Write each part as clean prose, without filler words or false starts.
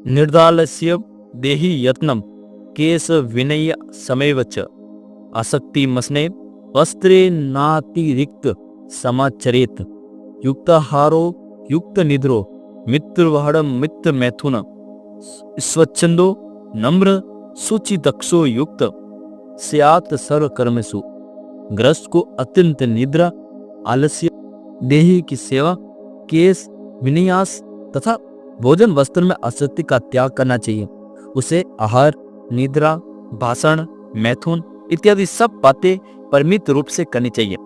निर्दालस्य देहि यत्नम केश विनय समेवच आसक्तिमस्ने वस्त्रे नातिरिक्त समाचरेत युक्ताहारो युक्त निद्रो मित्रवहड़ मित्र मैथुन स्वच्छंदो नम्र सूचि दक्षो युक्त स्यात् सर्व कर्मसु। ग्रस्त को अत्यंत निद्रा, आलस्य, देही की सेवा, केस, विन्यास तथा भोजन वस्त्र में आसक्ति का त्याग करना चाहिए। उसे आहार, निद्रा, भाषण, मैथुन इत्यादि सब बातें परिमित रूप से करनी चाहिए।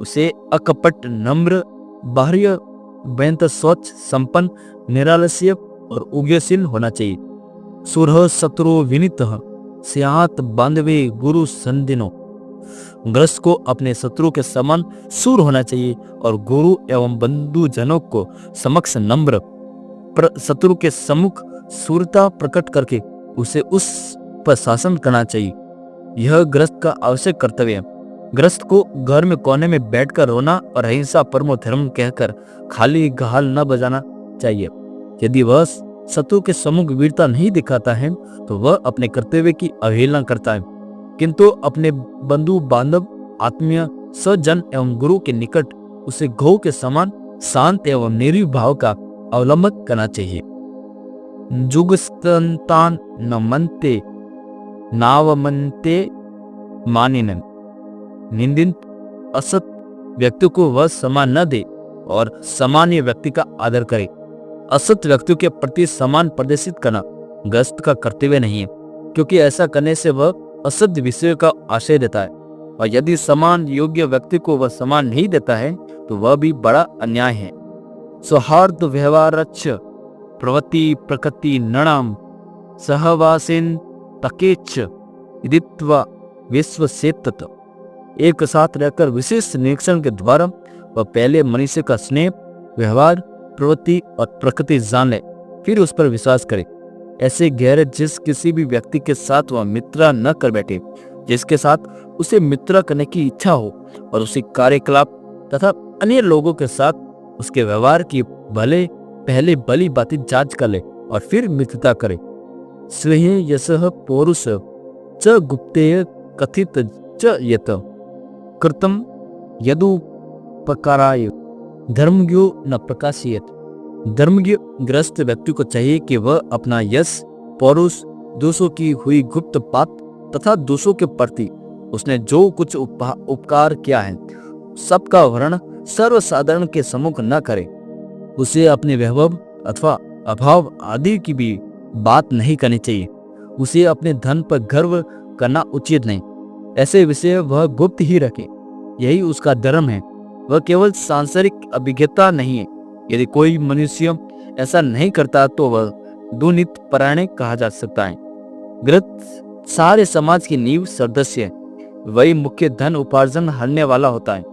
उसे अकपट, नम्र, बाह्य व्यंत, स्वच्छ, संपन्न, निरालस्य और उग्रशील होना चाहिए। सुरह शत्रु विनितः स्यात् बांधवे गुरु संदिनो। ग्रस्त को अपने शत्रु के समान सूर होना चाहिए और गुरु एवं बंधु जनों को समक्ष नम्र, शत्रु के सम्मुख सूरता प्रकट करके उसे उस पर शासन करना चाहिए। यह ग्रस्त का आवश्यक कर्तव्य है। ग्रस्त को घर में कोने में बैठकर रोना और अहिंसा परमो धर्म कहकर खाली गाल न बजाना चाहिए। यदि वह शत्रु के सम्मुख वीरता नहीं दिखाता है तो वह अपने कर्तव्य की अवहेलना करता है, किंतु अपने बंधु बांधव, आत्मीय, सज्जन एवं गुरु के निकट उसे गौ के समान शांत एवं निर्भय भाव का अवलंबन करना चाहिए। जुगस्तंतान न मनते नावमनते मानिनन। निंदित असत व्यक्ति को वह सम्मान न दे और सामान्य व्यक्ति का आदर करे। असत व्यक्तियों के प्रति सम्मान प्रदर्शित करना ग्रस्त का कर्तव्य नहीं है, क्योंकि ऐसा करने से वह असत विषय का आश्रय देता है, और यदि समान योग्य व्यक्ति को वह सम्मान नहीं देता है तो वह भी बड़ा अन्याय है। सौहार्द व्यवहारच्छ प्रवृत्ति प्रकृति नणाम सहवासिन तकेच्छ इदित्वा विश्व सेतत। एक साथ रहकर विशेष निरीक्षण के द्वारा वह पहले मनुष्य का स्नेह, व्यवहार, प्रवृत्ति और प्रकृति जान ले, फिर उस पर विश्वास करे। ऐसे गहरे जिस किसी भी व्यक्ति के साथ वह मित्रा न कर बैठे, जिसके साथ उसे मित्रा करने की इच्छा हो और उसी कार्यकलाप तथा अन्य लोगों के साथ उसके व्यवहार की भले पहले भली बातें जांच कर ले और फिर मित्रता करे। स्नेह यशः पौरुष च गुप्तेय कथित च यत कृतम यदुपकाराय धर्मज्ञो न प्रकाशयत। धर्मज्ञ ग्रस्त व्यक्ति को चाहिए कि वह अपना यश, पौरुष, दूसरों की हुई गुप्त बात तथा दूसरों के प्रति उसने जो कुछ उपकार किया है सबका वर्णन सर्वसाधारण के सम्मुख न करे। उसे अपने वैभव अथवा अभाव आदि की भी बात नहीं करनी चाहिए। उसे अपने धन पर गर्व करना उचित नहीं। ऐसे विषय वह गुप्त ही रखे, यही उसका धर्म है। वह केवल सांसारिक अभिज्ञता नहीं है। यदि कोई मनुष्य ऐसा नहीं करता तो वह दुर्नीत परायण कहा जा सकता है। ग्रस्त सारे समाज की नींव सदस्य है, वही मुख्य धन उपार्जन हरने वाला होता है।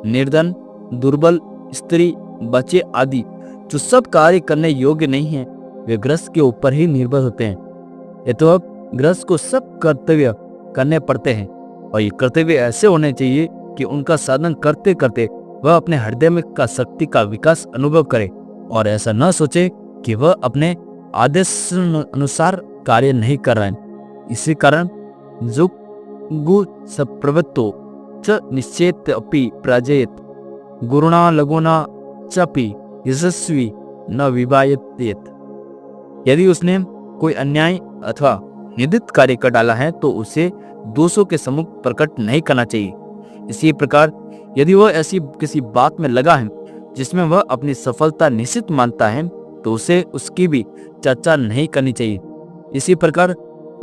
निर्धन, दुर्बल, स्त्री, बच्चे आदि जो सब कार्य करने योग्य नहीं है वे ग्रस्त के ऊपर ही निर्भर होते हैं। ये तो अब ग्रस्त को सब कर्तव्य करने पड़ते हैं, और ये कर्तव्य ऐसे होने चाहिए कि उनका साधन करते करते वह अपने हृदय में का शक्ति का विकास अनुभव करे, और ऐसा न सोचे कि वह अपने आदेश अनुसार कार्य नहीं कर रहे हैं। इसी कारण जुगु सप्रवृत्तो च निश्चेत अपि प्राजयत गुरुणा लगुना चपि यशस्वी न विवायतेत। यदि उसने कोई अन्याय अथवा निंदित कार्य कर डाला है तो उसे दूसरों के सम्मुख प्रकट नहीं करना चाहिए। इसी प्रकार यदि वह ऐसी किसी बात में लगा है जिसमें वह अपनी सफलता निश्चित मानता है तो उसे उसकी भी चर्चा नहीं करनी चाहिए। इसी प्रकार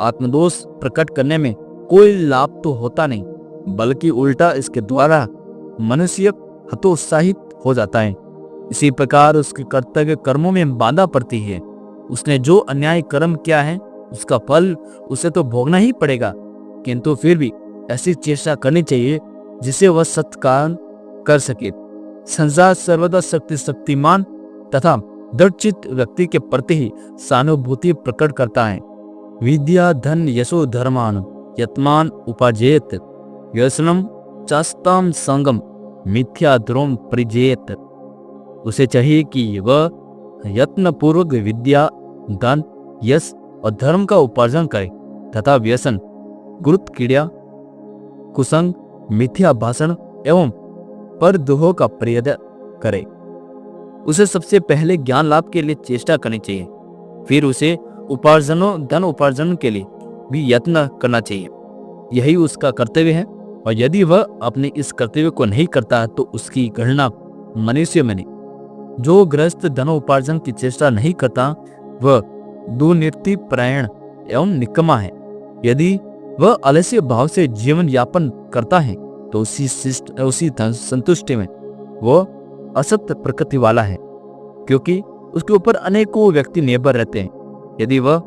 आत्मदोष प्रकट करने में कोई लाभ तो होता नहीं, बल्कि उल्टा इसके द्वारा मनुष्य हतोत्साहित हो जाता है। इसी प्रकार उसके कर्तव्य कर्मों में बाधा पड़ती है। उसने जो अन्याय कर्म किया है उसका फल उसे तो भोगना ही पड़ेगा, किंतु फिर भी ऐसी चेष्टा करनी चाहिए जिसे वह सत्कारण कर सके। संसार सर्वदा शक्तिमान तथा दृढ़चित्त व्यक्ति के प्रति ही सहानुभूति प्रकट करता है। विद्या धन यशो धर्मान यत्मान उपाजेत व्यसनम चास्ताम संगम मिथ्या द्रोम परिजेत। उसे चाहिए कि वह यत्न पूर्वक विद्या, धन, यश और धर्म का उपार्जन करे तथा व्यसन, गुरुत क्रीड़ा, कुसंग, मिथ्या भाषण एवं परद्रोह का परित्याग करे। उसे सबसे पहले ज्ञान लाभ के लिए चेष्टा करनी चाहिए, फिर उसे धन उपार्जन के लिए भी यत्न करना चाहिए। यही उसका कर्तव्य है, और यदि वह अपने इस कर्तव्य को नहीं करता है तो उसकी गणना मनुष्य में नहीं। जो गृहस्थ धन उपार्जन की चेष्टा नहीं करता वह दुर्नीति परायण एवं निकम्मा है। यदि वह आलस्य भाव से जीवन यापन करता है तो उसी संतुष्टि में वह असत्य प्रकृति वाला है, क्योंकि उसके ऊपर अनेकों व्यक्ति निर्भर रहते हैं। यदि वह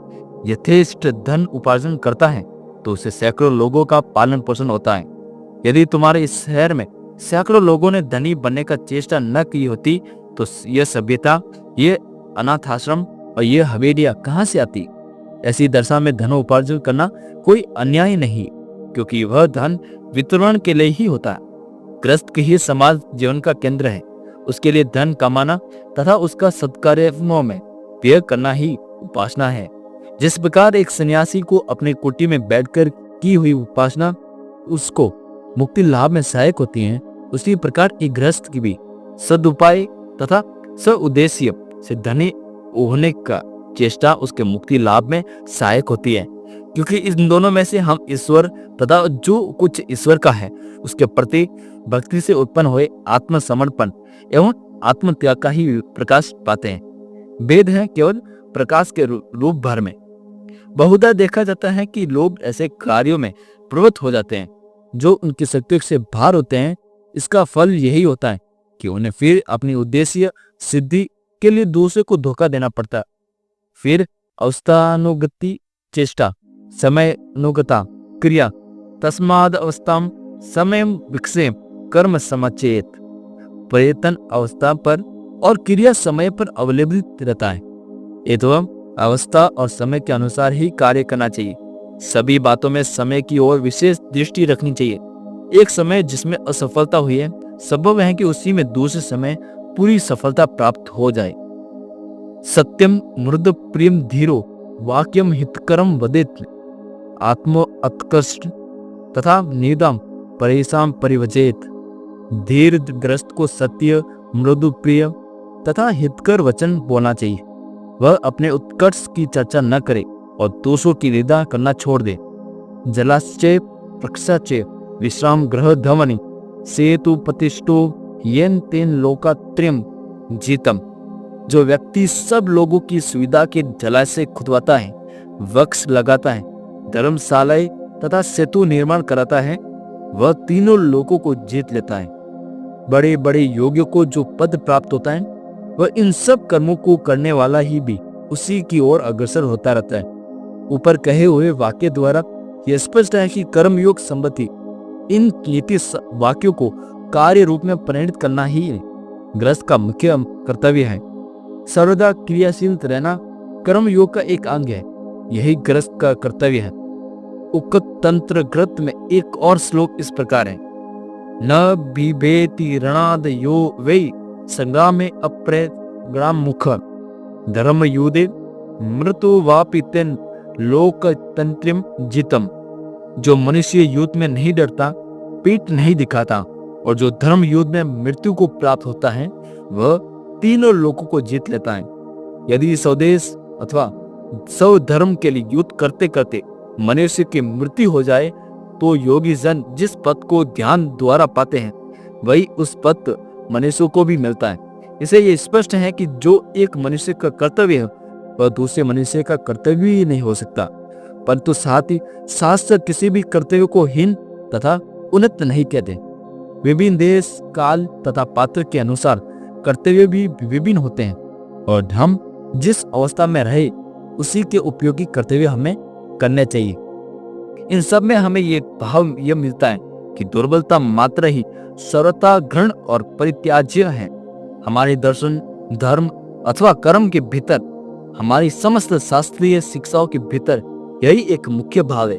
यथेष्ट धन उपार्जन करता है तो उसे सैकड़ों लोगों का पालन पोषण होता है। यदि तुम्हारे इस शहर में सैकड़ों लोगों ने धनी बनने का चेष्टा न की होती तो यह सभ्यता, ये अनाथ आश्रम और ये हवेलियां कहां से आती। ऐसी दशा में धन उपार्जन करना कोई अन्याय नहीं, क्योंकि वह धन वितरण के लिए ही होता है। गृहस्थ ही समाज जीवन का केंद्र है। उसके लिए धन कमाना तथा उसका सत्कार्यों में व्यय करना ही उपासना है। जिस प्रकार एक सन्यासी को अपने कुटी में बैठकर की हुई उपासना उसको मुक्ति लाभ में सहायक होती है, उसी प्रकार एक गृहस्थ की भी सदुपाय तथा सउद्देश्य से धनी होने का चेष्टा उसके मुक्ति लाभ में सहायक होती है, क्योंकि इन दोनों में से हम ईश्वर तथा जो कुछ ईश्वर का है उसके प्रति भक्ति से उत्पन्न हुए आत्मसमर्पण एवं आत्मत्याग का ही प्रकाश पाते हैं। भेद है केवल प्रकाश के रूप भर में। बहुधा देखा जाता है कि लोग ऐसे कार्यों में प्रवृत्त हो जाते हैं जो उनकी शक्तियों से बाहर होते हैं। इसका फल यही होता है कि उन्हें फिर अपनी उद्देश्य सिद्धि के लिए दूसरे को धोखा देना पड़ता है। फिर अवस्थानुगति चेष्टा, समय अनुगता क्रिया, तस्माद अवस्थाम समय विक्षेप कर्म समचेत, प्रयत्न अवस्था पर और क्रिया समय पर अवलंबित रहता है। एवं अवस्था और समय के अनुसार ही कार्य करना चाहिए। सभी बातों में समय की ओर विशेष दृष्टि रखनी चाहिए। एक समय जिसमें असफलता हुई है, संभव है कि उसी में दूसरे समय पूरी सफलता प्राप्त हो जाए। सत्यम मृद प्रियम धीरो वाक्यम हितकरम वदेत, आत्म उत्कृष्ट तथा निदाम परेशान परिवजेत। धीर ग्रस्त को सत्य, मृदु प्रिय तथा हितकर वचन बोलना चाहिए। वह अपने उत्कर्ष की चर्चा न करे और दोषों की निंदा करना छोड़ दे। जलाश्चय प्रक्षाचय विश्राम ग्रह धमनी सेतु प्रतिष्ठो येन तेन लोकात्रयम जीतम। जो व्यक्ति सब लोगों की सुविधा के जलाशय खुदवाता है, वृक्ष लगाता है, धर्मशालाएं तथा सेतु निर्माण कराता है, वह तीनों लोगों को जीत लेता है। बड़े बड़े योगियों को जो पद प्राप्त होता है वह इन सब कर्मों को करने वाला ही भी उसी की ओर अग्रसर होता रहता है। ऊपर कहे हुए वाक्य द्वारा यह स्पष्ट है कि कर्मयोग संबंधी इन नीति वाक्यों को कार्य रूप में परिणत करना ही गृहस्थ का मुख्य कर्तव्य है। सर्वदा क्रियाशील रहना कर्मयोग का एक अंग है। यही गृहस्थ का कर्तव्य है। उक्त तंत्र ग्रंथ में एक और श्लोक इस प्रकार है, न बिभेति रणाद यो वै संग्रामे अप्रग्राम मुख धर्म युदे मृत्यु वापितेन लोक तंत्रिम जितम। जो मनुष्य युद्ध में नहीं डरता, पीठ नहीं दिखाता और जो धर्म युद्ध में मृत्यु को प्राप्त होता है वह तीनों लोगों को जीत लेता है। यदि स्वदेश अथवा स्व धर्म के लिए युद्ध करते करते मनुष्य की मृत्यु हो जाए तो योगी जन जिस पद को ध्यान द्वारा पाते हैं वही उस पद मनुष्य को भी मिलता है। इसे ये स्पष्ट है कि जो एक मनुष्य का कर्तव्य है वह दूसरे मनुष्य का कर्तव्य ही नहीं हो सकता। परंतु साथ ही शास्त्र किसी भी कर्तव्य को हीन तथा उन्नत नहीं कहते। विभिन्न देश काल तथा पात्र के अनुसार कर्तव्य भी विभिन्न होते हैं और हम जिस अवस्था में रहे उसी के उपयोगी कर्तव्य हमें करने चाहिए। इन सब में हमें ये भाव यह मिलता है कि दुर्बलता मात्र ही सर्वथा घृण और परित्याज्य है। हमारे दर्शन, धर्म अथवा कर्म के भीतर, हमारी समस्त शास्त्रीय शिक्षाओं के भीतर यही एक मुख्य भाव है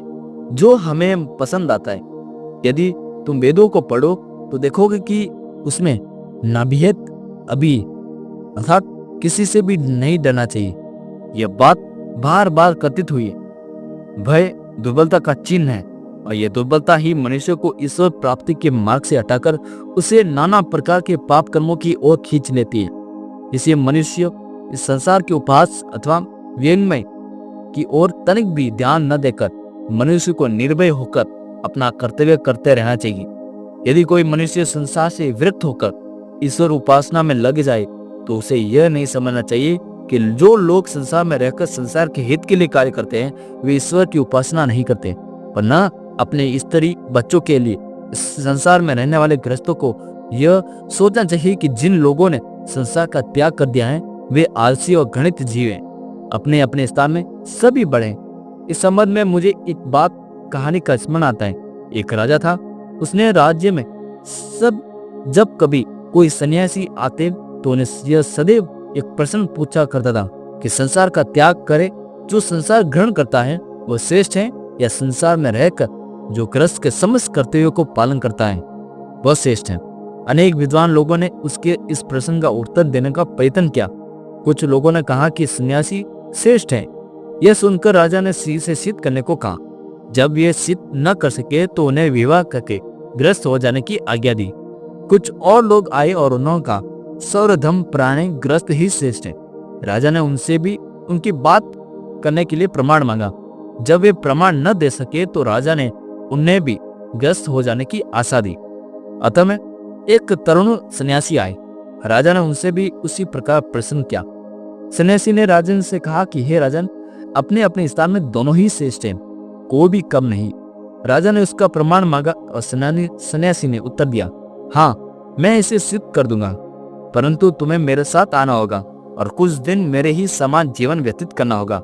जो हमें पसंद आता है। यदि तुम वेदों को पढ़ो तो देखोगे कि उसमें नाभियत अभी अर्थात किसी से भी नहीं डरना चाहिए। यह बात बार बार कथित हुई है। भय दुर्बलता का चिन्ह है और यह दुर्बलता ही मनुष्य को ईश्वर प्राप्ति के मार्ग से हटाकर उसे नाना प्रकार के पाप कर्मों की ओर खींच लेती है। इसलिए मनुष्य इस संसार के उपहास अथवा व्यंग्यमय की ओर तनिक भी ध्यान न देकर मनुष्य को निर्भय होकर अपना कर्तव्य करते रहना चाहिए। यदि कोई मनुष्य संसार से विरक्त होकर ईश्वर उपासना में लग जाए तो उसे यह नहीं समझना चाहिए कि जो लोग संसार में रहकर संसार के हित के लिए कार्य करते हैं वे ईश्वर की उपासना नहीं करते, वरना अपने स्त्री बच्चों के लिए इस संसार में रहने वाले गृहस्थों को यह सोचना चाहिए कि जिन लोगों ने संसार का त्याग कर दिया है वे आलसी और घृणित जीव हैं, अपने अपने स्थान में सभी बड़े हैं। इस संबंध में मुझे एक बात कहानी का स्मरण आता है। एक राजा था, उसने राज्य में जब कभी कोई सन्यासी आते तो उन्हें यह सदैव एक प्रश्न पूछा करता था कि संसार का त्याग करे जो संसार ग्रहण करता है वह श्रेष्ठ है या संसार में रहकर जो गृहस्थ के समस्त कर्तव्यों को पालन करता है वह श्रेष्ठ है। अनेक विद्वान लोगों ने उसके इस प्रश्न का उत्तर देने का प्रयत्न किया। कुछ लोगों ने कहा कि सन्यासी श्रेष्ठ है। यह सुनकर राजा ने से सिद्ध करने को कहा। जब ये सिद्ध न कर सके तो उन्हें विवाह करके गृहस्थ हो जाने की आज्ञा दी। कुछ और लोग आए और उन्होंने कहा सर्वधर्म प्राणी गृहस्थ ही श्रेष्ठ है। राजा ने उनसे भी उनकी बात करने के लिए प्रमाण मांगा। जब वे प्रमाण न दे सके तो राजा ने उन्हें भी गृहस्थ हो जाने की आशा दी। अतः में एक तरुण सन्यासी आए। राजा ने उनसे भी उसी प्रकार प्रश्न किया। सन्यासी ने राजन से कहा कि हे राजन, अपने अपने स्थान में दोनों ही श्रेष्ठ हैं, कोई भी कम नहीं। राजा ने उसका प्रमाण मांगा और सन्यासी ने उत्तर दिया, हाँ मैं इसे सिद्ध कर दूंगा, परंतु तुम्हें मेरे साथ आना होगा और कुछ दिन मेरे ही समान जीवन व्यतीत करना होगा,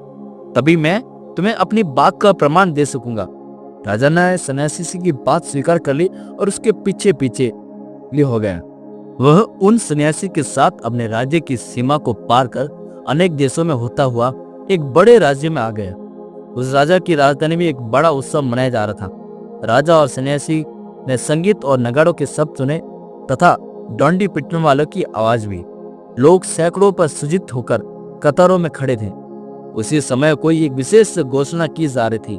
तभी मैं तुम्हें अपनी बात का प्रमाण दे सकूंगा। राजा ने सन्यासी की बात स्वीकार कर ली और उसके पीछे पीछे हो गया। वह उन सन्यासी के साथ अपने राज्य की सीमा को पार कर अनेक देशों में होता हुआ एक बड़े राज्य में आ गया। उस राजा की राजधानी में एक बड़ा उत्सव मनाया जा रहा था। राजा और सन्यासी ने संगीत और नगाड़ों के शब्द सुने तथा डंडी पीटने वालों की आवाज भी। लोग सैकड़ों पर सुजित होकर कतारों में खड़े थे। उसी समय कोई एक विशेष घोषणा की जा रही थी।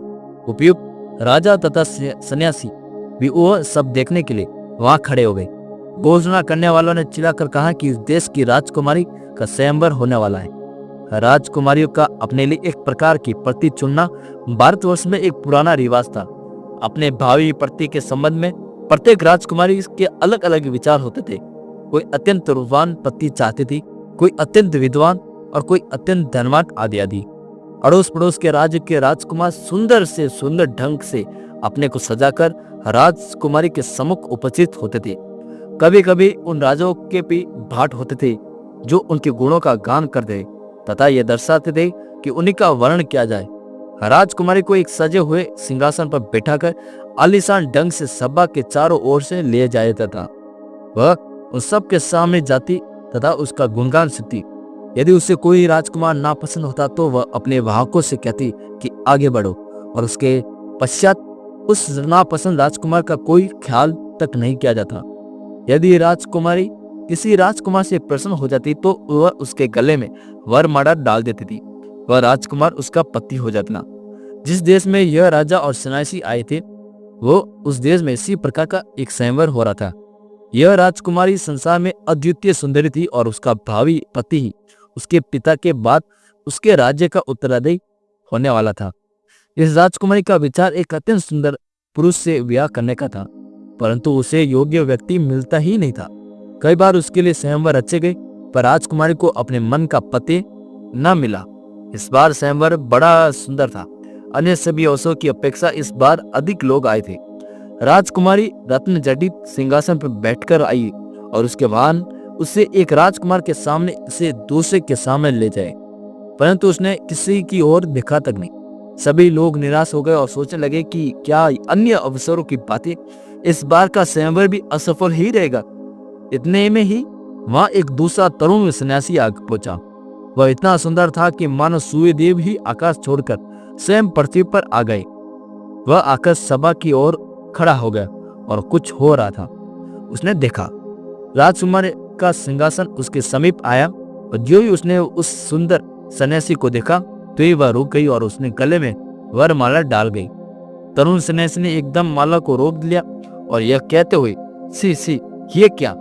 उपयुक्त राजा तथा सन्यासी भी वह सब देखने के लिए वहां खड़े हो गए। घोषणा करने वालों ने चिल्लाकर कहा कि इस देश की राजकुमारी का स्वयंवर होने वाला है। राजकुमारियों का अपने लिए एक प्रकार की पति चुनना भारतवर्ष में एक पुराना रिवाज था। अपने भावी पति के संबंध में प्रत्येक राजकुमारी के अलग अलग विचार होते थे। कोई अत्यंत रूपवान पति चाहती थी, कोई अत्यंत विद्वान और कोई अत्यंत धनवान आदि आदि। अड़ोस पड़ोस के राज्य के राजकुमार सुंदर से सुंदर ढंग से अपने को सजाकर राजकुमारी के सम्मुख उपस्थित होते थे। कभी कभी उन राजाओं के भी भाट होते थे जो उनके गुणों का गान करते तथा ये दर्शाते थे कि उन्हीं का वर्णन किया जाए। राजकुमारी को एक सजे हुए सिंहासन पर बैठाकर आलीशान ढंग से सभा के चारों ओर से ले जाया जाता। वह उन सब के सामने जाती तथा उसका गुणगान सुनती। यदि उसे कोई राजकुमार नापसंद होता तो वह अपने वाहकों से कहती कि आगे बढ़ो, और उसके पश्चात उस नापसंद राजकुमार का कोई ख्याल तक नहीं किया जाता। यदि राजकुमारी किसी राजकुमार से प्रसन्न हो जाती तो वह उसके गले में वरमाला डाल देती थी। वह राजकुमार उसका पति हो जाता। जिस देश में यह राजा और सन्यासी आए थे वो उस देश में इसी प्रकार का एक स्वयंवर हो रहा था। यह राजकुमारी संसार में अद्वितीय सुंदरी थी और उसका भावी पति ही उसके पिता के बाद उसके राज्य का उत्तराधिकारी होने वाला था। इस राजकुमारी का विचार एक अत्यंत सुंदर पुरुष से विवाह करने का था, परंतु उसे योग्य व्यक्ति मिलता ही नहीं था। कई बार उसके लिए स्वयंवर रचे गए पर राजकुमारी को अपने मन का पति न मिला। इस बार स्वयंवर बड़ा सुंदर था। अन्य सभी अवसरों की अपेक्षा इस बार अधिक लोग आए थे। राजकुमारी रत्न जड़ित सिंहासन पर बैठकर आई और उसके वाहन उसे एक राजकुमार के सामने से दूसरे के सामने ले जाए, परंतु उसने किसी की ओर देखा तक नहीं। सभी लोग निराश हो गए और सोचने लगे कि क्या अन्य अवसरों की बातें इस बार का स्वयंवर भी असफल ही रहेगा। इतने में ही वहां एक दूसरा तरुण सन्यासी आ पहुंचा। वह इतना सुंदर था कि मानो सूर्यदेव ही आकाश छोड़कर स्वयं पृथ्वी पर आ गए। वह आकर सभा की ओर खड़ा हो गया और कुछ हो रहा था उसने देखा। राजकुमार का सिंहासन उसके समीप आया और जो ही उसने उस सुंदर सन्यासी को देखा तो ही वह रुक गई और उसने गले में वरमाला डाल गई। तरुण सन्यासी ने एकदम माला को रोक दिया और यह कहते हुए सी ये क्या,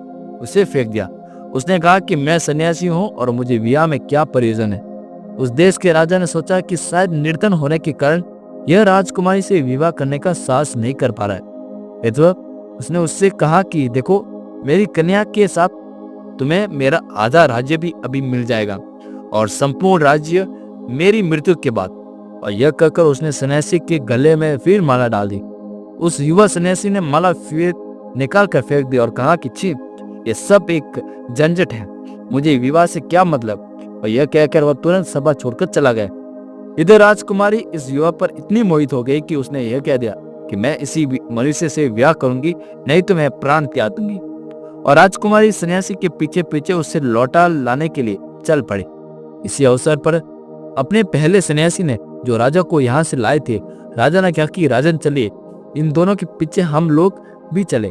उसे फेंक दिया। उसने कहा कि मैं सन्यासी हूँ और मुझे विवाह में क्या प्रयोजन है। उस देश के राजा ने सोचा कि शायद निर्धन होने के कारण यह राजकुमारी से विवाह करने का साहस नहीं कर पा रहा है। तो उसने उससे कहा कि देखो, मेरी कन्या के साथ तुम्हें मेरा आधा राज्य भी अभी मिल जाएगा और संपूर्ण राज्य मेरी मृत्यु के बाद। और यह कहकर उसने सन्यासी के गले में फिर माला डाल दी। उस युवा सन्यासी ने माला फिर निकाल कर फेंक दी और कहा कि छी, ये सब एक झंझट है, मुझे विवाह से क्या मतलब। और यह कहकर वह तुरंत सभा छोड़कर चला गया। इधर राजकुमारी इस युवा पर इतनी मोहित हो गई कि उसने यह कह दिया कि मैं इसी मनुष्य से विवाह करूंगी, नहीं तो मैं प्राण त्याग दूंगी। और राजकुमारी सन्यासी के पीछे पीछे उससे लौटा लाने के लिए चल पड़े। इसी अवसर पर अपने पहले सन्यासी ने जो राजा को यहाँ से लाए थे, राजा ने कहा कि राजन चलिए, इन दोनों के पीछे हम लोग भी चले।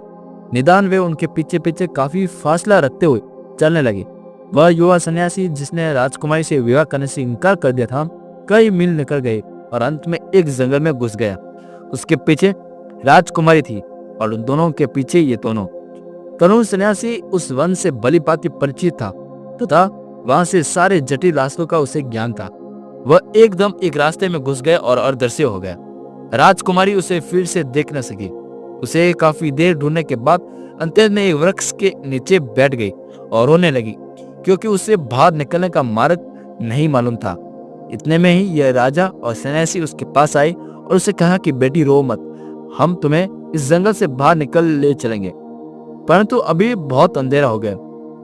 निदान वे उनके पीछे पीछे काफी फासला रखते हुए चलने लगे। वह युवा सन्यासी जिसने राजकुमारी से विवाह करने से इनकार कर दिया था, कई मील निकल गए और अंत में एक जंगल में घुस गया। उसके पीछे राजकुमारी थी और उन दोनों के पीछे ये दोनों। तरुण सन्यासी उस वन से भलीभांति परिचित था तथा वहां से सारे जटिल रास्तों का उसे ज्ञान था। वह एकदम एक रास्ते में घुस गया और अदृश्य हो गया। राजकुमारी उसे फिर से देख न सकी। उसे काफी देर ढूंढने के बाद अंत में एक वृक्ष के नीचे बैठ गई और रोने लगी, क्योंकि उसे बाहर निकलने का मार्ग नहीं मालूम था। इतने में ही यह राजा और सन्यासी उसके पास आए और उसे कहा कि बेटी रो मत, हम तुम्हें इस जंगल से बाहर निकल ले चलेंगे, परंतु अभी बहुत अंधेरा हो गया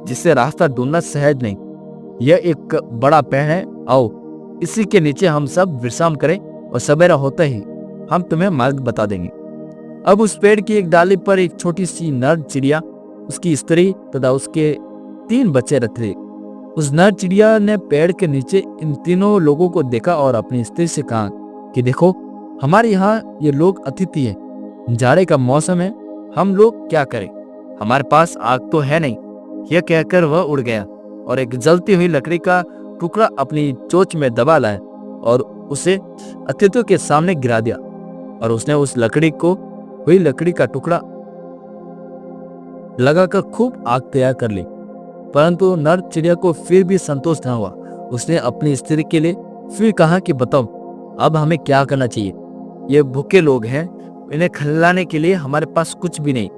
जिससे रास्ता ढूंढना सहज नहीं। यह एक बड़ा पेड़ है, आओ इसी के नीचे हम सब विश्राम करें और सवेरा होते ही हम तुम्हें मार्ग बता देंगे। अब उस पेड़ की एक डाली पर एक छोटी सी नर चिड़िया, उसकी स्त्री तथा उसके 3 बच्चे रहते थे। उस नर चिड़िया ने पेड़ के नीचे इन तीनों लोगों को देखा और अपनी स्त्री से कहा कि देखो, हमारे यहाँ ये लोग अतिथि हैं, जाड़े का मौसम है, हम लोग क्या करें, हमारे पास आग तो है नहीं। यह कहकर वह उड़ गया और एक जलती हुई लकड़ी का टुकड़ा अपनी चोंच में दबा लाया और उसे अतिथियों के सामने गिरा दिया। और उसने उस लकड़ी का टुकड़ा लगाकर खूब आग तैयार कर ली, परंतु नर चिड़िया को फिर भी संतोष न हुआ। उसने अपनी स्त्री के लिए फिर कहा कि बताओ, अब हमें क्या करना चाहिए। ये भूखे लोग हैं, इन्हें खिलाने के लिए हमारे पास कुछ भी नहीं।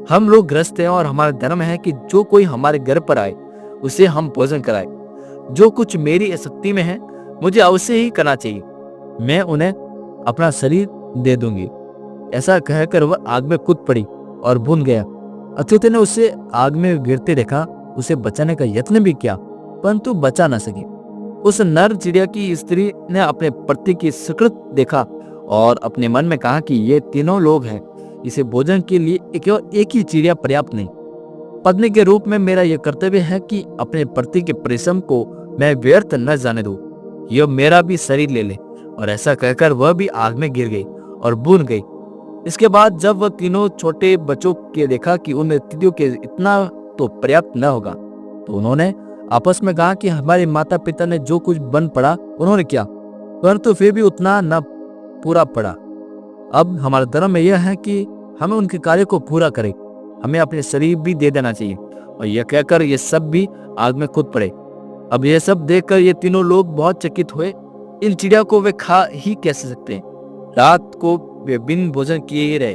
हम लोग ग्रस्त हैं और हमारा धर्म है कि जो कोई हमारे घर पर आए उसे हम भोजन कराए। जो कुछ मेरी शक्ति में है मुझे अवश्य ही करना चाहिए, मैं उन्हें अपना शरीर दे दूंगी। ऐसा कहकर वह आग में कूद पड़ी और भून गया। अतिथि ने उसे आग में गिरते देखा, उसे बचाने का यत्न भी किया, परंतु बचा न सकी। उस नर चिड़िया की स्त्री ने अपने पति की सुकृत देखा और अपने मन में कहा कि ये तीनों लोग हैं, इसे भोजन के लिए केवल एक ही चिड़िया पर्याप्त नहीं। पत्नी के रूप में मेरा यह कर्तव्य है कि अपने पति के परिश्रम को मैं व्यर्थ न जाने दूं, यह मेरा भी शरीर ले ले। और ऐसा कहकर वह भी आग में गिर गई और भून गई। इसके बाद जब वह तीनों छोटे बच्चों के देखा कि उन अतिथियों के इतना तो पर्याप्त न होगा, तो उन्होंने आपस में कहा कि हमारे माता पिता ने जो कुछ बन पड़ा उन्होंने किया, परंतु फिर भी उतना न पूरा पड़ा। अब हमारा धर्म यह है कि हमें उनके कार्य को पूरा करें, हमें अपने शरीर भी दे देना चाहिए। और यह कहकर ये सब भी आग में कूद पड़े। अब यह सब देखकर ये तीनों लोग बहुत चकित हुए। इन चिड़िया को वे खा ही कैसे सकते हैं। रात को वे बिन भोजन किए ही रहे।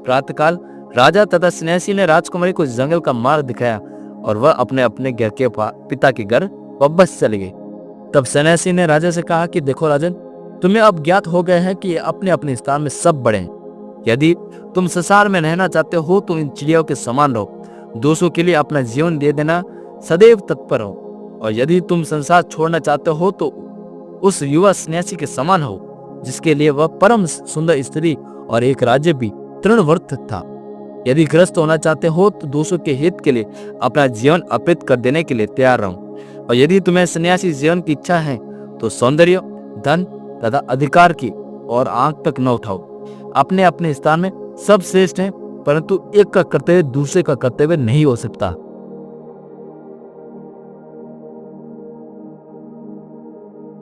प्रातःकाल राजा तथा सन्यासी ने राजकुमारी को जंगल का मार्ग दिखाया और वह अपने अपने घर के पिता के घर वापस चले गए। तब सन्यासी ने राजा से कहा कि देखो राजन, तुम्हें अब ज्ञात हो गया है कि अपने अपने स्थान में सब बड़े हैं। यदि तुम संसार में रहना चाहते हो तो इन चिड़ियों के समान रहो, दूसरों के लिए अपना जीवन दे देना सदैव तत्पर हो। और यदि तुम संसार छोड़ना चाहते हो तो उस युवा सन्यासी के समान हो, जिसके लिए वह परम सुंदर स्त्री और एक राज्य भी तृणवर्त था। यदि ग्रस्त होना चाहते हो तो दूसरों के हित के लिए अपना जीवन अर्पित कर देने के लिए तैयार रहो। और यदि तुम्हें सन्यासी जीवन की इच्छा है तो सौंदर्य, धन तथा अधिकार की और आंख तक न उठाओ। अपने अपने स्थान में सब श्रेष्ठ हैं, परंतु एक का कर्तव्य दूसरे का कर्तव्य नहीं हो सकता।